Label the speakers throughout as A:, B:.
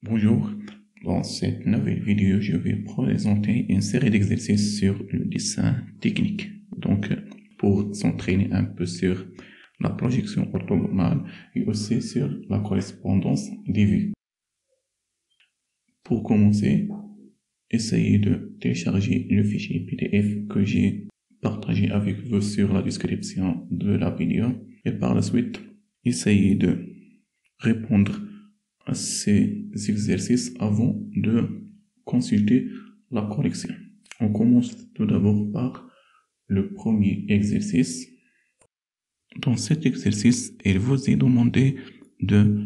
A: Bonjour, dans cette nouvelle vidéo, je vais présenter une série d'exercices sur le dessin technique. Donc, pour s'entraîner un peu sur la projection orthogonale et aussi sur la correspondance des vues. Pour commencer, essayez de télécharger le fichier PDF que j'ai partagé avec vous sur la description de la vidéo. Et par la suite, essayez de répondre à ces exercices avant de consulter la correction. On commence tout d'abord par le premier exercice. Dans cet exercice, il vous est demandé de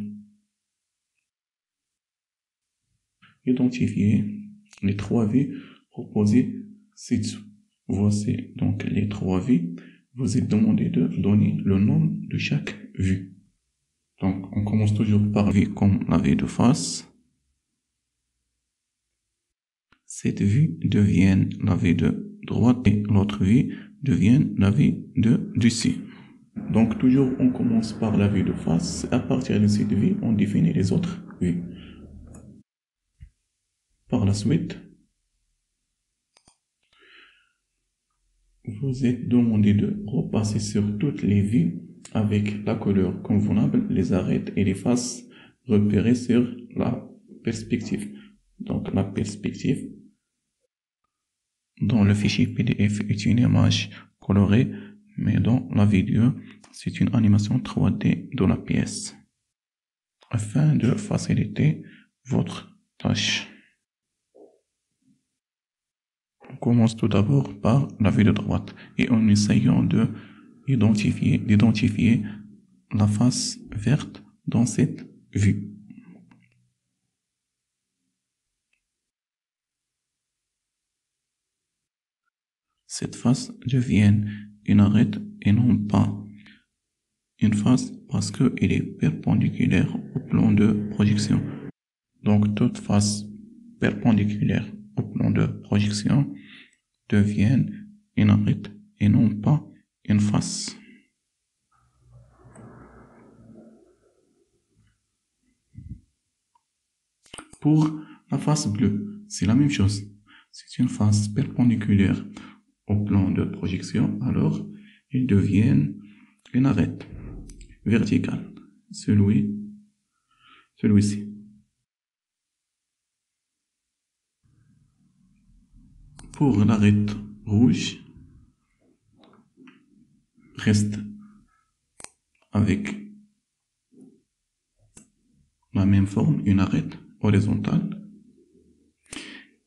A: identifier les trois vues proposées ci-dessous. Voici donc les trois vues. Vous êtes demandé de donner le nom de chaque vue. Donc, on commence toujours par la vue comme la vue de face. Cette vue devient la vue de droite et l'autre vue devient la vue de dessus. Donc, toujours, on commence par la vue de face. À partir de cette vue, on définit les autres vues. Par la suite, vous êtes demandé de repasser sur toutes les vues avec la couleur convenable, les arêtes et les faces repérées sur la perspective. Donc, la perspective dans le fichier PDF est une image colorée, mais dans la vidéo, c'est une animation 3D de la pièce. Afin de faciliter votre tâche, on commence tout d'abord par la vue de droite et en essayant d'identifier la face verte dans cette vue. Cette face devient une arête et non pas une face parce qu'elle est perpendiculaire au plan de projection. Donc, toute face perpendiculaire au plan de projection devient une arête et non pas une face. Pour la face bleue, c'est la même chose. C'est une face perpendiculaire au plan de projection, alors ils deviennent une arête verticale, celui-ci. Pour l'arête rouge, reste avec la même forme, une arête horizontale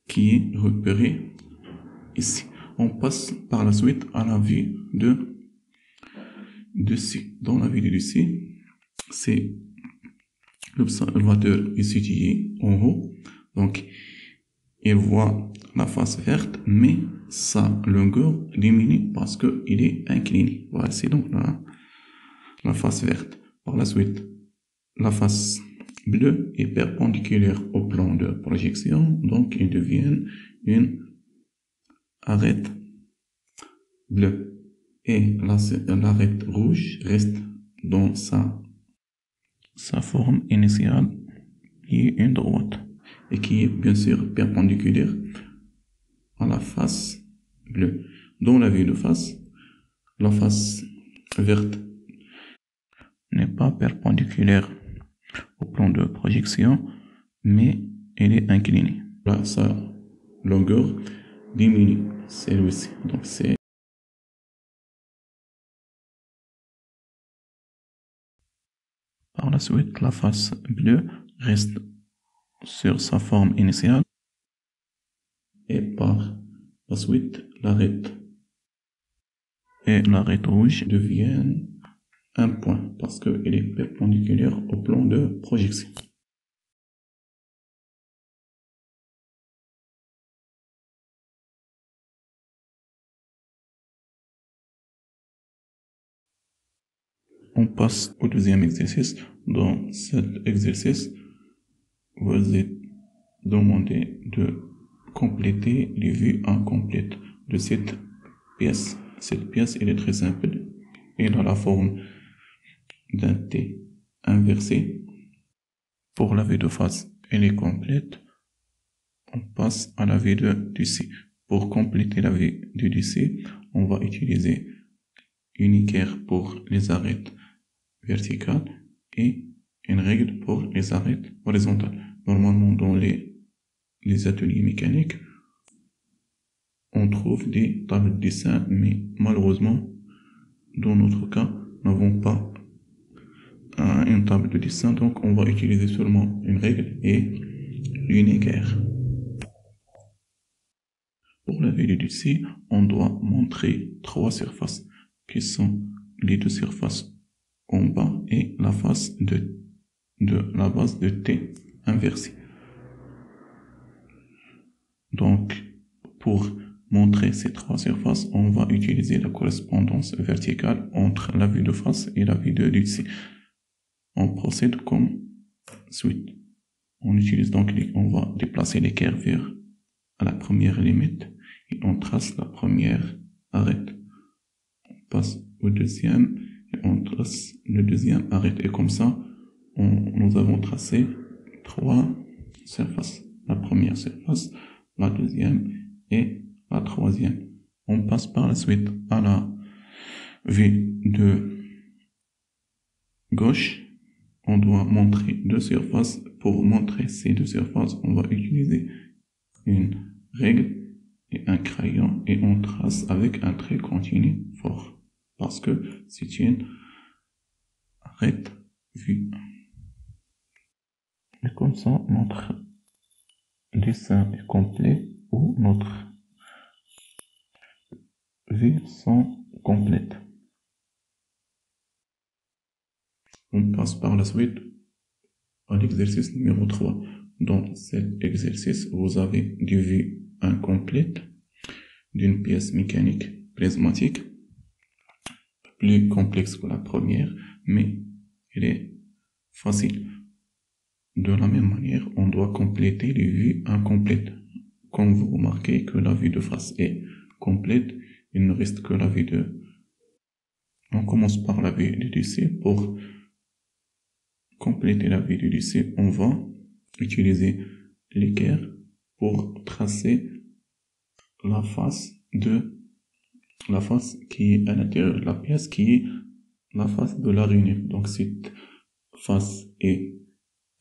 A: qui est repérée ici. On passe par la suite à la vue de dessus. Dans la vue de dessus, c'est l'observateur est situé en haut, donc il voit la face verte, mais sa longueur diminue parce qu'il est incliné. Voilà, c'est donc la face verte. Par la suite, la face bleue est perpendiculaire au plan de projection, donc il devient une arête bleue. Et l'arête rouge reste dans sa forme initiale, qui est une droite, et qui est bien sûr perpendiculaire à la face bleue. Dans la vue de face, la face verte n'est pas perpendiculaire au plan de projection, mais elle est inclinée. Là, sa longueur diminue, c'est celui-ci. Donc c'est par la suite, la face bleue reste sur sa forme initiale et par la suite, l'arête rouge deviennent un point parce qu'elle est perpendiculaire au plan de projection. On passe au deuxième exercice. Dans cet exercice, vous êtes demandé de compléter les vues incomplètes de cette pièce. Cette pièce, elle est très simple. Elle a la forme d'un T inversé. Pour la vue de face, elle est complète, on passe à la vie du C. Pour compléter la vie du C, on va utiliser uniquaire pour les arêtes verticales et une règle pour les arêtes horizontales. Normalement, dans les ateliers mécaniques, on trouve des tables de dessin, mais malheureusement, dans notre cas, nous n'avons pas une table de dessin, donc on va utiliser seulement une règle et l'uniquaire. Pour la vie du C, on doit montrer trois surfaces qui sont les deux surfaces en bas et la face de la base de T inversée. Donc, pour montrer ces trois surfaces, on va utiliser la correspondance verticale entre la vue de face et la vue du C. On procède comme suit. On utilise donc, on va déplacer l'équerre vers à la première limite et on trace la première arête. On passe au deuxième et on trace le deuxième arête. Et comme ça, nous avons tracé trois surfaces. La première surface, la deuxième et la troisième. On passe par la suite à la vue de gauche. On doit montrer deux surfaces. Pour montrer ces deux surfaces, on va utiliser une règle et un crayon et on trace avec un trait continu fort parce que c'est une arête vue. Et comme ça, notre dessin est complet ou notre vues sont complètes. On passe par la suite à l'exercice numéro 3. Dans cet exercice, vous avez des vues incomplètes d'une pièce mécanique prismatique, plus complexe que la première, mais elle est facile. De la même manière, on doit compléter les vues incomplètes. Comme vous remarquez que la vue de face est complète, il ne reste que la vue de... On commence par la vue du dessus. Pour compléter la vue du dessus, on va utiliser l'équerre pour tracer la face qui est à l'intérieur de la pièce, qui est la face de la rainure. Donc cette face est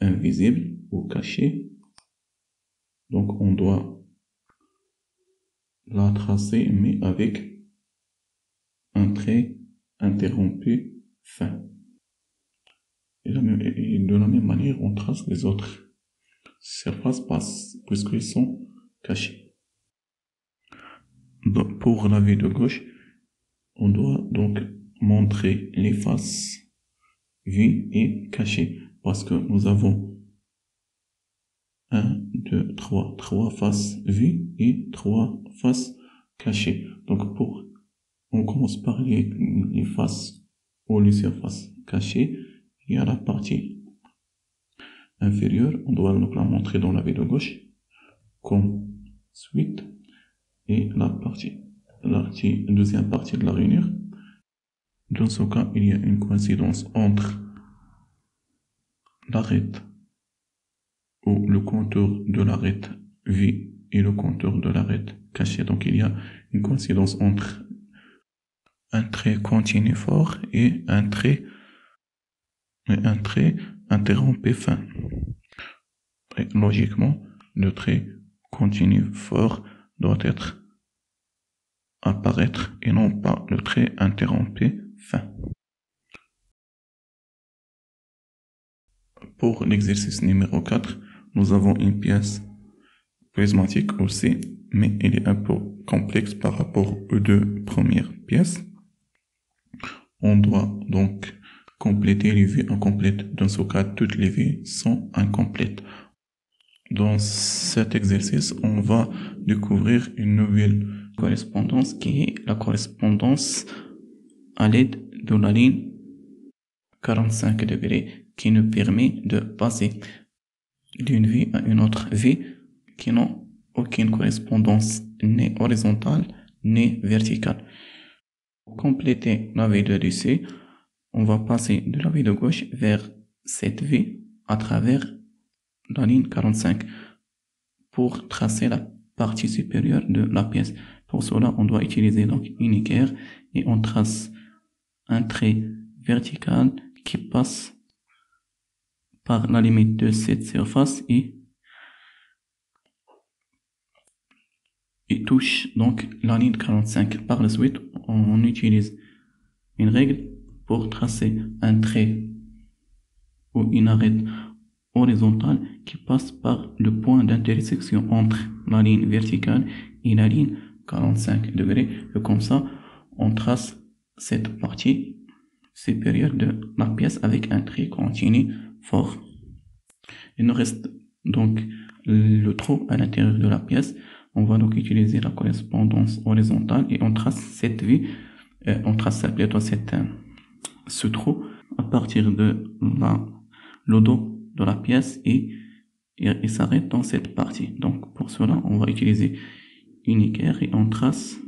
A: invisible ou cachée. Donc on doit la tracer mais avec un trait interrompu fin. Et de la même manière, on trace les autres surfaces puisqu'ils sont cachés. Donc, pour la vue de gauche, on doit donc montrer les faces vues et cachées parce que nous avons 1, 2, 3 faces vues et 3 faces cachées. Donc on commence par les faces ou les surfaces cachées. Il y a la partie inférieure, on doit donc la montrer dans la vue de gauche comme suite, et la deuxième partie de la rainure. Dans ce cas, il y a une coïncidence entre l'arête ou le contour de l'arête vue et le contour de l'arête cachée. Donc il y a une coïncidence entre un trait continu fort et un trait interrompu fin. Et logiquement, le trait continu fort doit apparaître et non pas le trait interrompu fin. Pour l'exercice numéro 4, nous avons une pièce prismatique aussi, mais elle est un peu complexe par rapport aux deux premières pièces. On doit donc compléter les vues incomplètes. Dans ce cas, toutes les vues sont incomplètes. Dans cet exercice, on va découvrir une nouvelle correspondance qui est la correspondance à l'aide de la ligne 45 degrés qui nous permet de passer d'une vue à une autre vue qui n'ont aucune correspondance ni horizontale ni verticale. Pour compléter la vue de dessus, on va passer de la vue de gauche vers cette vue à travers la ligne 45 pour tracer la partie supérieure de la pièce. Pour cela, on doit utiliser donc une équerre et on trace un trait vertical qui passe par la limite de cette surface et touche donc la ligne 45. Par la suite, on utilise une règle pour tracer un trait ou une arête horizontale qui passe par le point d'intersection entre la ligne verticale et la ligne 45 degrés. Et comme ça, on trace cette partie supérieure de la pièce avec un trait continu fort. Il nous reste donc le trou à l'intérieur de la pièce. On va donc utiliser la correspondance horizontale et on trace cette vue, on trace plutôt ce trou à partir de le dos de la pièce et s'arrête dans cette partie. Donc pour cela, on va utiliser une équerre et on trace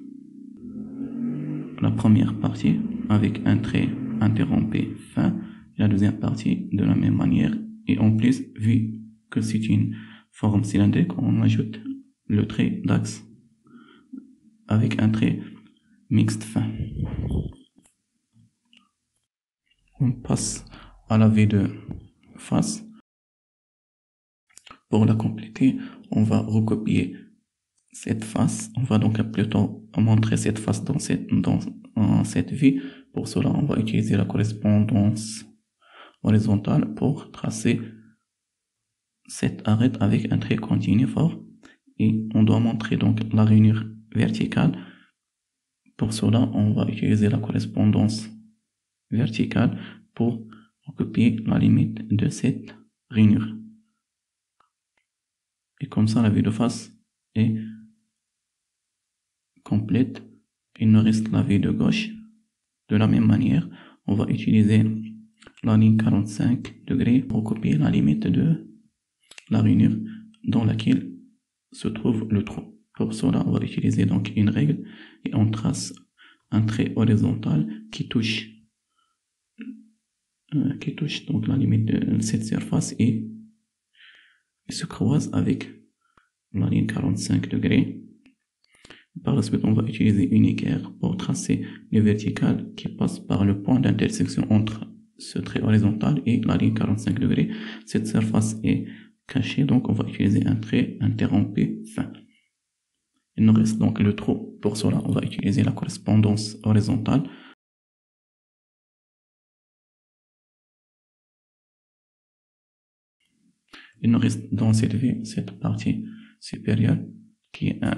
A: la première partie avec un trait interrompu fin, et la deuxième partie de la même manière. Et en plus, vu que c'est une forme cylindrique, on ajoute le trait d'axe avec un trait mixte fin. On passe à la vue de face. Pour la compléter, on va recopier cette face. On va donc plutôt montrer cette face dans cette vue. Pour cela, on va utiliser la correspondance horizontale pour tracer cette arête avec un trait continu fort. Et on doit montrer donc la rainure verticale. Pour cela, on va utiliser la correspondance verticale pour recopier la limite de cette rainure. Et comme ça, la vue de face est complète. Il nous reste la vue de gauche. De la même manière, on va utiliser la ligne 45 degrés pour copier la limite de la rainure dans laquelle se trouve le trou. Pour cela, on va utiliser donc une règle et on trace un trait horizontal qui touche donc la limite de cette surface et se croise avec la ligne 45 degrés. Par la suite, on va utiliser une équerre pour tracer le vertical qui passe par le point d'intersection entre ce trait horizontal et la ligne 45 degrés. Cette surface est cachée, donc on va utiliser un trait interrompu fin. Il nous reste donc le trou. Pour cela, on va utiliser la correspondance horizontale. Il nous reste dans cette vue, cette partie supérieure qui a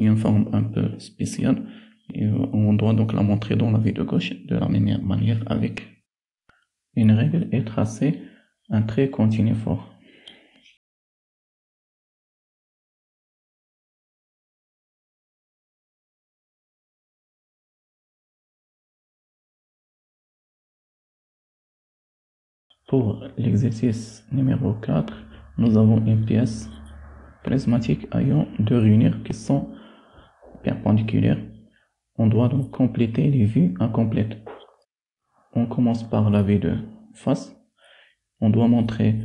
A: une forme un peu spéciale. Et on doit donc la montrer dans la vue de gauche de la même manière avec une règle et tracer un trait continu fort. Pour l'exercice numéro 4, nous avons une pièce prismatique ayant deux rainures qui sont perpendiculaires. On doit donc compléter les vues incomplètes. On commence par la vue de face. On doit montrer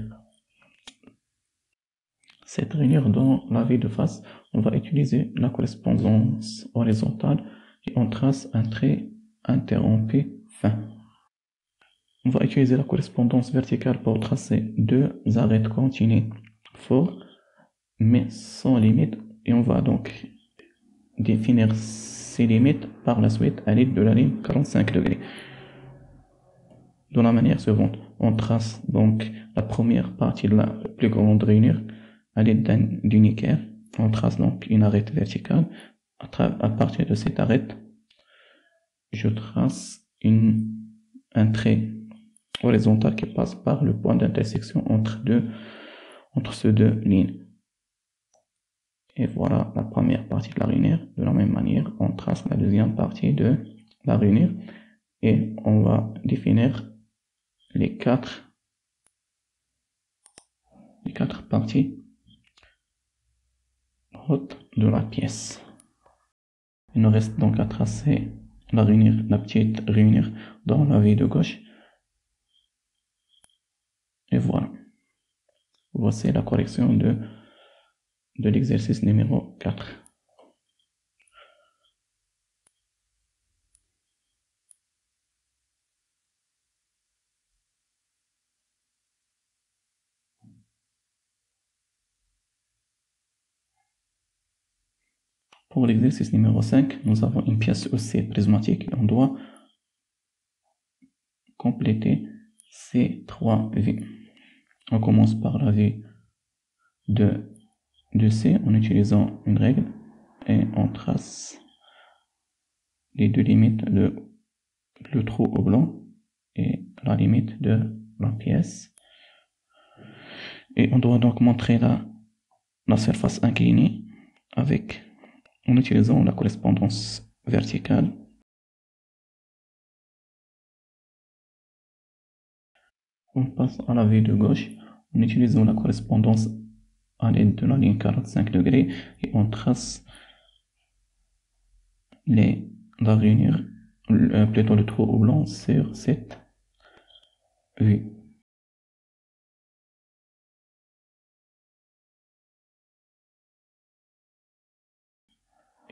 A: cette rainure dans la vue de face. On va utiliser la correspondance horizontale et on trace un trait interrompu fin. On va utiliser la correspondance verticale pour tracer deux arêtes continues forts mais sans limite, et on va donc définir ces limites par la suite à l'aide de la ligne 45 degrés. De la manière suivante, on trace donc la première partie de la plus grande rainure à l'aide d'une équerre. On trace donc une arête verticale. À partir de cette arête, je trace un trait horizontal qui passe par le point d'intersection entre ces deux lignes. Et voilà la première partie de la rainure. De la même manière, on trace la deuxième partie de la rainure et on va définir les quatre parties hautes de la pièce. Il nous reste donc à tracer la petite rainure dans la vue de gauche. Et voilà. Voici la correction de l'exercice numéro 4. Pour l'exercice numéro 5, nous avons une pièce EC prismatique et on doit compléter ces 3 vies. On commence par la vie de C en utilisant une règle et on trace les deux limites de le trou oblong et la limite de la pièce. Et on doit donc montrer la surface inclinée en utilisant la correspondance verticale. On passe à la vue de gauche en utilisant la correspondance à l'aide de la ligne 45 degrés et on trace la rainure, plutôt le trou oblong sur cette vue.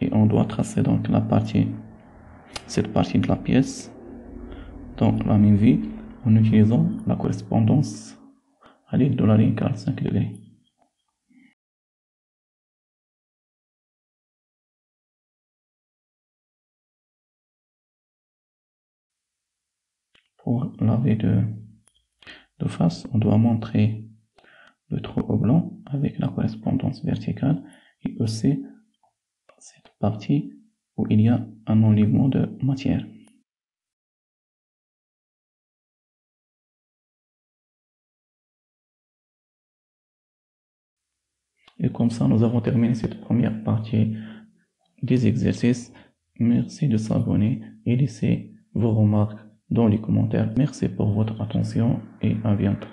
A: Et on doit tracer donc cette partie de la pièce dans la même vue en utilisant la correspondance à l'aide de la ligne 45 degrés. Pour la vue de face, on doit montrer le trou oblong avec la correspondance verticale et aussi cette partie où il y a un enlèvement de matière. Et comme ça, nous avons terminé cette première partie des exercices. Merci de s'abonner et laisser vos remarques dans les commentaires. Merci pour votre attention et à bientôt.